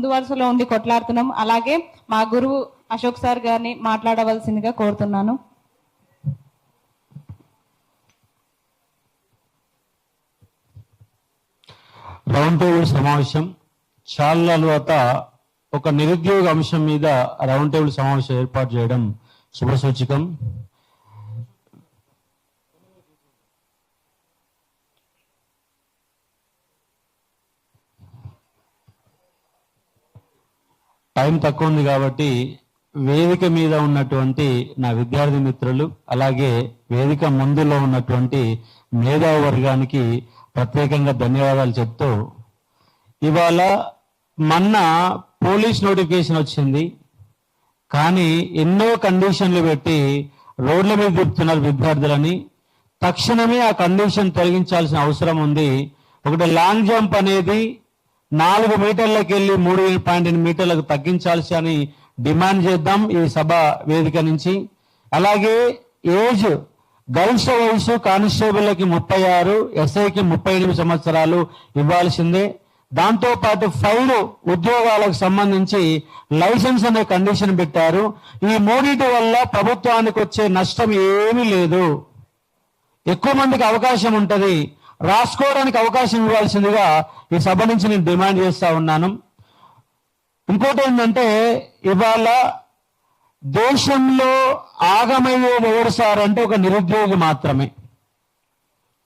ముందు వరుసలో ఉండి కొట్లాడుతున్నాం. అలాగే మా గురువు అశోక్ సార్ గారిని మాట్లాడవలసిందిగా కోరుతున్నాను. రౌండ్ టేబుల్ సమావేశం చాలా తర్వాత ఒక నిరుద్యోగ అంశం మీద రౌండ్ టేబుల్ సమావేశం ఏర్పాటు చేయడం శుభసూచకం. టైం తక్కువ ఉంది కాబట్టి వేదిక మీద ఉన్నటువంటి నా విద్యార్థి మిత్రులు అలాగే వేదిక ముందులో ఉన్నటువంటి మేధావి వర్గానికి ప్రత్యేకంగా ధన్యవాదాలు చెప్తూ, ఇవాళ మొన్న పోలీస్ నోటిఫికేషన్ వచ్చింది, కానీ ఎన్నో కండిషన్లు పెట్టి రోడ్ల మీద తిప్పుతున్నారు విద్యార్థులని. తక్షణమే ఆ కండిషన్ తొలగించాల్సిన అవసరం ఉంది. ఒకటి లాంగ్ జంప్ అనేది 4 మీటర్లకు వెళ్ళి 3.8 మీటర్లకు తగ్గించాల్సి అని డిమాండ్ చేద్దాం ఈ సభ వేదిక నుంచి. అలాగే ఏజ్ గరిష్ట వయసు కానిస్టేబుల్కి 36, ఎస్ఐకి 38 సంవత్సరాలు ఇవ్వాల్సిందే. దాంతో పాటు 5 ఉద్యోగాలకు సంబంధించి లైసెన్స్ అనే కండిషన్ పెట్టారు. ఈ మూడింటి వల్ల ప్రభుత్వానికి వచ్చే నష్టం ఏమీ లేదు. ఎక్కువ మందికి అవకాశం ఉంటది, రాసుకోవడానికి అవకాశం ఇవ్వాల్సిందిగా ఈ సభ నుంచి నేను డిమాండ్ చేస్తా ఉన్నాను. ఇంకోటి ఏంటంటే, ఇవాళ దేశంలో ఆగమయ్యేది ఎవరు సార్ అంటే ఒక నిరుద్యోగి మాత్రమే.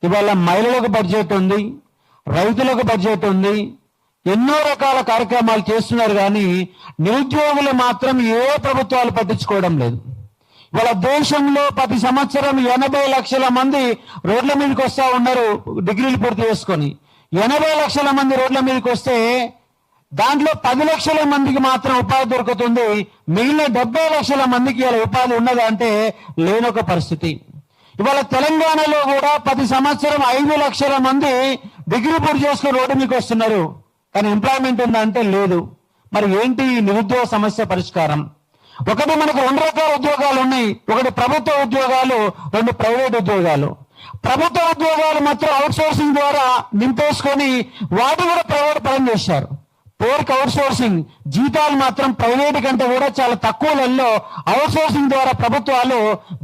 ఇవాళ మహిళలకు బడ్జెట్ ఉంది, రైతులకు బడ్జెట్ ఉంది, ఎన్నో రకాల కార్యక్రమాలు చేస్తున్నారు, కానీ నిరుద్యోగులు మాత్రం ఏ ప్రభుత్వాలు పట్టించుకోవడం లేదు. ఇవాళ దేశంలో ప్రతి సంవత్సరం 80 లక్షల మంది రోడ్ల మీదకి వస్తూ ఉన్నారు డిగ్రీలు పూర్తి చేసుకొని. 80 లక్షల మంది రోడ్ల మీదకి వస్తే దాంట్లో 10 లక్షల మందికి మాత్రం ఉపాధి దొరుకుతుంది. మిగిలిన 70 లక్షల మందికి ఇలా ఉపాధి ఉన్నదా అంటే లేనొక పరిస్థితి. ఇవాళ తెలంగాణలో కూడా ప్రతి సంవత్సరం 5 లక్షల మంది డిగ్రీ పూర్తి చేసుకుని రోడ్డు మీకు వస్తున్నారు, కానీ ఎంప్లాయ్మెంట్ ఉందా అంటే లేదు. మరి ఏంటి నిరుద్యోగ సమస్య పరిష్కారం? ఒకటి, మనకు 2 రకాల ఉద్యోగాలు ఉన్నాయి. ఒకటి ప్రభుత్వ ఉద్యోగాలు, 2 ప్రైవేట్ ఉద్యోగాలు. ప్రభుత్వ ఉద్యోగాలు మాత్రం అవుట్ సోర్సింగ్ ద్వారా నింపేసుకొని వాటి కూడా ప్రైవేట్ పరం చేశారు. పోర్క్ అవుట్ సోర్సింగ్ జీతాలు మాత్రం ప్రైవేట్ కంటే కూడా చాలా తక్కువలలో అవుట్ సోర్సింగ్ ద్వారా ప్రభుత్వాలు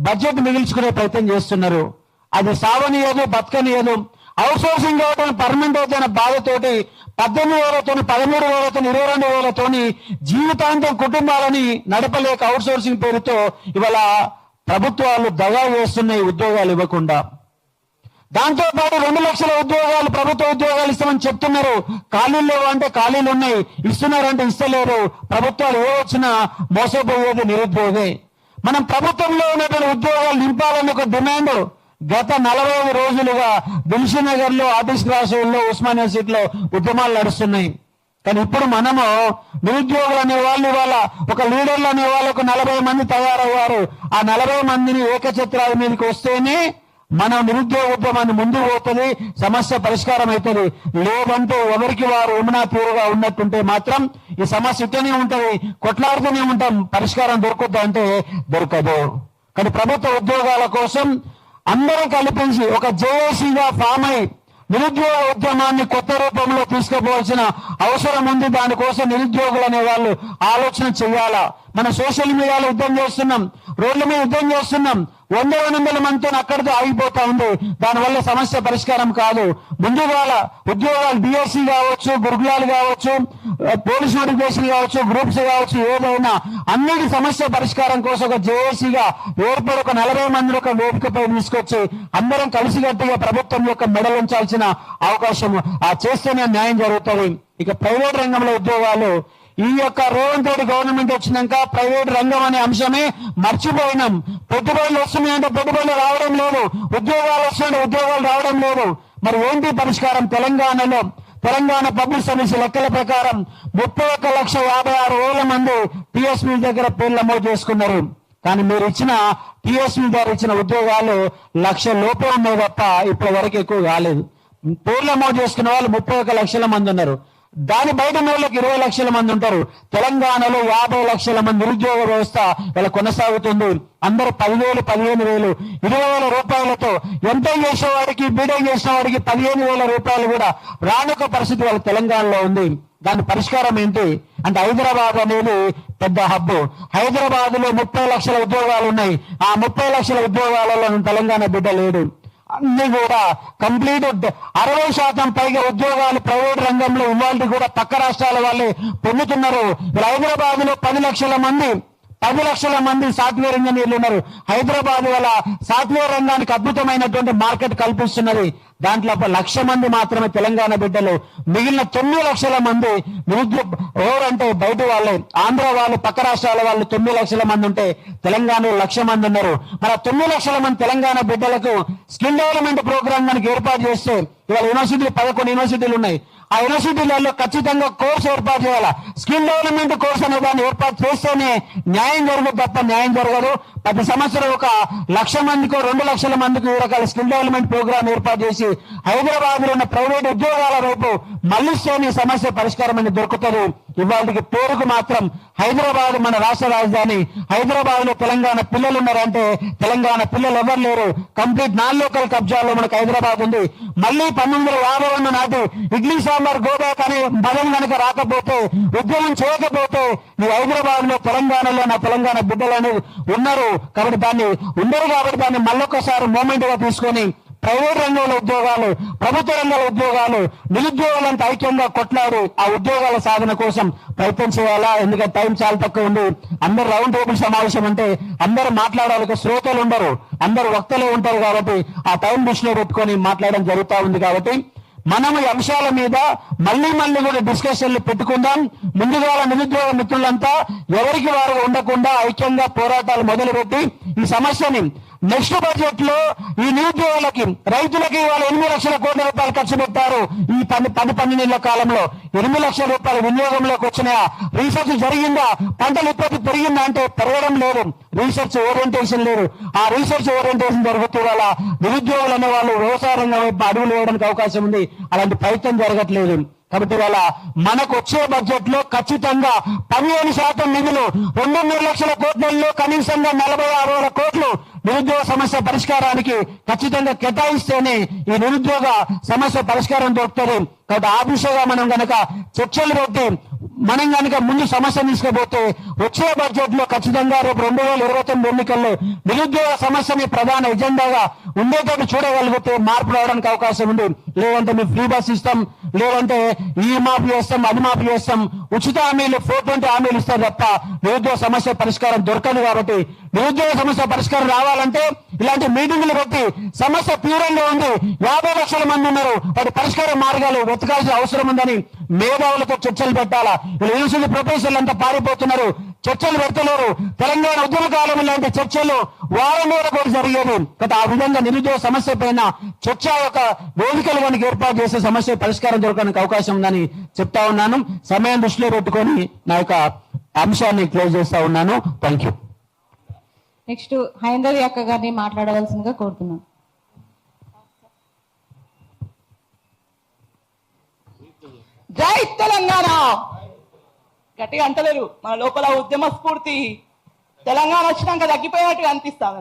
బడ్జెట్ మిగిల్చుకునే ప్రయత్నం చేస్తున్నారు. అది సావనీయదు, బతకనీయదు. అవుట్ సోర్సింగ్ అవడం పర్మనెంట్ అవుతున్న బాధతోటి 18,000తోని, 13,000తోని, 22,000తోని జీవితాంతం కుటుంబాలని నడపలేక అవుట్ సోర్సింగ్ పేరుతో ఇవాళ ప్రభుత్వాలు దగా చేస్తున్నాయి ఉద్యోగాలు ఇవ్వకుండా. దాంతో పాటు 2 లక్షల ఉద్యోగాలు ప్రభుత్వ ఉద్యోగాలు ఇస్తామని చెప్తున్నారు. ఖాళీలు లేవు అంటే ఖాళీలు ఉన్నాయి, ఇస్తున్నారంటే ఇస్తలేరు. ప్రభుత్వాలు ఏ వచ్చినా మోసపోయేది నిరుద్యోగే. మనం ప్రభుత్వంలో ఉన్నటువంటి ఉద్యోగాలు నింపాలని ఒక డిమాండ్ గత 45 రోజులుగా దిల్షునగర్ లో, ఆర్టిస్ట్ క్రాస్లో, ఉస్మానియా సీట్లో ఉద్యమాలు నడుస్తున్నాయి. కానీ ఇప్పుడు మనము నిరుద్యోగులు అనే వాళ్ళు ఇవాళ ఒక లీడర్లు అనే వాళ్ళు ఒక 40 మంది తయారయ్యారు. ఆ 40 మందిని ఏకఛత్రాల మీదకి వస్తేనే మనం నిరుద్యోగ ఉద్యమాన్ని ముందుకు పోతుంది, సమస్య పరిష్కారం అవుతుంది. లేదంటే ఎవరికి వారు ఉమనా తీరుగా ఉన్నట్టుంటే మాత్రం ఈ సమస్య ఇట్టనే ఉంటది, కొట్లాడుతూనే ఉంటాం. పరిష్కారం దొరుకుద్దా అంటే దొరకదు. కానీ ప్రభుత్వ ఉద్యోగాల కోసం అందరం కల్పించి ఒక జేఏసీగా ఫామ్ అయి నిరుద్యోగ ఉద్యమాన్ని కొత్త రూపంలో తీసుకుపోవాల్సిన అవసరం ఉంది. దానికోసం నిరుద్యోగులు అనే వాళ్ళు ఆలోచన చేయాలా. మన సోషల్ మీడియాలో యుద్ధం చేస్తున్నాం, రోడ్ల మీద యుద్ధం చేస్తున్నాం. 100 మందితో అక్కడితో ఆగిపోతా ఉంది. దానివల్ల సమస్య పరిష్కారం కాదు. ముందుగా ఉద్యోగాలు డిఎస్సీ కావచ్చు, గురుకులాలు కావచ్చు, పోలీస్ నోటిఫికేషన్ కావచ్చు, గ్రూప్స్ కావచ్చు, ఏదైనా అన్నిటి సమస్య పరిష్కారం కోసం ఒక జేఏసీగా ఏర్పడి ఒక 40 మందిని ఒక వేదికపై తీసుకొచ్చి అందరం కలిసికట్టుగా ప్రభుత్వం యొక్క మెడలు ఉంచాల్సిన అవకాశం చేస్తేనే న్యాయం జరుగుతుంది. ఇక ప్రైవేట్ రంగంలో ఉద్యోగాలు, ఈ యొక్క రేవంత్ రెడ్డి గవర్నమెంట్ వచ్చినాక ప్రైవేట్ రంగం అనే అంశమే మర్చిపోయినాం. పెట్టుబడులు వస్తున్నాయంటే పెట్టుబడులు రావడం లేదు, ఉద్యోగాలు వస్తున్నాయంటే ఉద్యోగాలు రావడం లేదు. మరి ఏంటి పరిష్కారం? తెలంగాణ పబ్లిక్ సర్వీస్ లెక్కల ప్రకారం 31,56,000 మంది టీఎస్పీ దగ్గర పేర్లు నమోదు చేసుకున్నారు. కానీ మీరు ఇచ్చిన టీఎస్పీ ద్వారా ఇచ్చిన ఉద్యోగాలు 1,00,000 లోపే ఉన్నాయి తప్ప ఇప్పటి వరకు ఎక్కువ కాలేదు. పేర్లు నమోదు చేసుకున్న వాళ్ళు 31 లక్షల మంది ఉన్నారు. దాని బయట వాళ్ళకి 20 లక్షల మంది ఉంటారు. తెలంగాణలో 50 లక్షల మంది నిరుద్యోగ వ్యవస్థ ఇలా కొనసాగుతుంది. అందరూ 10,000, 15,000, 20,000 రూపాయలతో ఎంతో చేసేవాడికి, బీటెక్ చేసిన వాడికి 15,000 రూపాయలు కూడా రానుక పరిస్థితి వాళ్ళ తెలంగాణలో ఉంది. దాని పరిష్కారం ఏంటి అంటే హైదరాబాద్ అనేది పెద్ద హబ్. హైదరాబాద్ లో 30 లక్షల ఉద్యోగాలు ఉన్నాయి. ఆ 30 లక్షల ఉద్యోగాలలో తెలంగాణ బిడ్డ లేడు. అన్ని కూడా కంప్లీట్ 60% పైగా ఉద్యోగాలు ప్రైవేట్ రంగంలో ఇవాళ కూడా పక్క రాష్ట్రాల వాళ్ళే పొందుతున్నారు. హైదరాబాద్ లో 10 లక్షల మంది సాఫ్ట్వేర్ ఇంజనీర్లు ఉన్నారు. హైదరాబాద్ వల్ల సాఫ్ట్వేర్ రంగానికి అద్భుతమైనటువంటి మార్కెట్ కల్పిస్తున్నది. దాంట్లో 1,00,000 మంది మాత్రమే తెలంగాణ బిడ్డలు. మిగిలిన 9 లక్షల మంది నిరుద్యోగ ఎవరంటే బయట వాళ్ళే. ఆంధ్ర వాళ్ళు, పక్క రాష్ట్రాల వాళ్ళు 9 లక్షల మంది ఉంటే తెలంగాణలో 1,00,000 మంది ఉన్నారు. మరి 9 లక్షల మంది తెలంగాణ బిడ్డలకు స్కిల్ డెవలప్మెంట్ ప్రోగ్రామ్ మనకి ఏర్పాటు చేస్తే ఇవాళ యూనివర్సిటీలు 11 యూనివర్సిటీలు ఉన్నాయి. ఆ యూనివర్సిటీలలో ఖచ్చితంగా కోర్సు ఏర్పాటు చేయాలి. స్కిల్ డెవలప్మెంట్ కోర్స్ అనే దాన్ని ఏర్పాటు చేస్తేనే న్యాయం జరగదు, తప్ప న్యాయం జరగదు. ప్రతి సంవత్సరం 1,00,000 మందికో 2 లక్షల మందికి ఈ రకాల స్కిల్ డెవలప్మెంట్ ప్రోగ్రామ్ ఏర్పాటు చేసి హైదరాబాద్ లో ఉన్న ప్రైవేట్ ఉద్యోగాల వైపు మళ్ళిస్తేనే సమస్య పరిష్కారం అనేది దొరుకుతుంది. ఇవాళకి పేరుకు మాత్రం హైదరాబాద్ మన రాష్ట్ర రాజధాని. హైదరాబాద్ లో తెలంగాణ పిల్లలు ఉన్నారంటే తెలంగాణ పిల్లలు ఎవరు లేరు. కంప్లీట్ నాన్ లోకల్ కబ్జాలో మనకు హైదరాబాద్ ఉంది. మళ్ళీ 1952 నాటి ఇడ్లీ సాంబార్ గోబ్యాక్ అనే పదం కనుక రాకపోతే, ఉద్యమం చేయకపోతే ఈ హైదరాబాద్ లో తెలంగాణలో నా తెలంగాణ బిడ్డలు అనేది ఉన్నారు కాబట్టి దాన్ని మళ్ళొకసారి మూమెంట్ గా తీసుకొని ప్రైవేట్ రంగంలో ఉద్యోగాలు, ప్రభుత్వ రంగంలో ఉద్యోగాలు, నిరుద్యోగులంతా ఐక్యంగా కొట్లాడి ఆ ఉద్యోగాల సాధన కోసం ప్రయత్నం చేయాలా. ఎందుకంటే టైం చాలా తక్కువ ఉంది. అందరు రౌండ్ టేబుల్ సమావేశం అంటే అందరూ మాట్లాడాలి, శ్రోతలు ఉండరు, అందరు వక్తలే ఉంటారు. కాబట్టి ఆ టైం దృష్టిలో పెట్టుకొని మాట్లాడడం జరుగుతూ ఉంది. కాబట్టి మనం ఈ అంశాల మీద మళ్ళీ కూడా డిస్కషన్లు పెట్టుకుందాం. ముందుగా నిరుద్యోగ మిత్రులంతా ఎవరికి వారు ఉండకుండా ఐక్యంగా పోరాటాలు మొదలుపెట్టి ఈ సమస్యని నెక్స్ట్ బడ్జెట్ లో ఈ నిరుద్యోగులకి, రైతులకి వాళ్ళు 8 లక్షల కోట్ల రూపాయలు ఖర్చు పెట్టారు. ఈ 10-12 నెలల కాలంలో 8 లక్షల రూపాయల వినియోగంలోకి వచ్చినాయా? రీసెర్చ్ జరిగిందా? పంటల ఉత్పత్తి పెరిగిందా అంటే పెరగడం లేదు. రీసెర్చ్ ఓరియంటేషన్ లేదు. ఆ రీసెర్చ్ ఓరియంటేషన్ జరుగుతూ వల్ల నిరుద్యోగులు అనే వాళ్ళు వ్యవసాయ రంగం వైపు అడుగులు వేయడానికి అవకాశం ఉంది. అలాంటి ప్రయత్నం జరగట్లేదు. కాబట్టి ఇవాళ మనకు వచ్చే బడ్జెట్ లో ఖచ్చితంగా 15% నిధులు 2.5 లక్షల కోట్లలో కనీసంగా 40-60 కోట్లు నిరుద్యోగ సమస్య పరిష్కారానికి ఖచ్చితంగా కేటాయిస్తేనే ఈ నిరుద్యోగ సమస్య పరిష్కారం దొరుకుతుంది. కాబట్టి ఆ దిశగా మనం గనక చర్చలు పెట్టి మనం గనక ముందు సమస్య తీసుకుపోతే వచ్చే బడ్జెట్ లో ఖచ్చితంగా రేపు 2029 ఎన్నికల్లో నిరుద్యోగ సమస్యని ప్రధాన ఎజెండాగా ఉండేటట్టు చూడగలిగితే మార్పు రావడానికి అవకాశం ఉంది. లేదంటే మేము ఫ్రీ బస్ ఇస్తాం, లేదంటే ఈ మాఫీ చేస్తాం, అది మాఫీ చేస్తాం, ఉచిత హామీలు 420 హామీలు ఇస్తారు తప్ప నిరుద్యోగ సమస్య పరిష్కారం దొరకదు. కాబట్టి నిరుద్యోగ సమస్య పరిష్కారం రావాలంటే ఇలాంటి మీటింగ్లు పెట్టి సమస్య తీవ్రంగా ఉంది, 50 లక్షల మంది ఉన్నారు, వాటి పరిష్కార మార్గాలు వెతకాల్సిన అవసరం ఉందని మేధావులతో చర్చలు పెట్టాలా. యూనివర్సిటీ ప్రొఫెసర్లు అంతా పారిపోతున్నారు, చర్చలు పెడతలేరు. తెలంగాణ ఉద్యమ కాలం లాంటి చర్చలు వారం కూడా జరిగేది. కాబట్టి ఆ విధంగా నిరుద్యోగ సమస్య పైన చర్చ యొక్క వేదికలు మనకి ఏర్పాటు చేసే సమస్య పరిష్కారం దొరకడానికి అవకాశం ఉందని చెప్తా ఉన్నాను. సమయం దృష్టిలో పెట్టుకొని నా యొక్క అంశాన్ని క్లోజ్ చేస్తా ఉన్నాను. Thank you. నెక్స్ట్ హైందవి అక్క గారిని మాట్లాడవలసిందిగా కోరుతున్నాను. జై తెలంగాణ. గట్టిగా అంటలేరు, మన లోపల ఉద్యమ స్ఫూర్తి తెలంగాణ వచ్చినాక తగ్గిపోయినట్టుగా అనిపిస్తాను.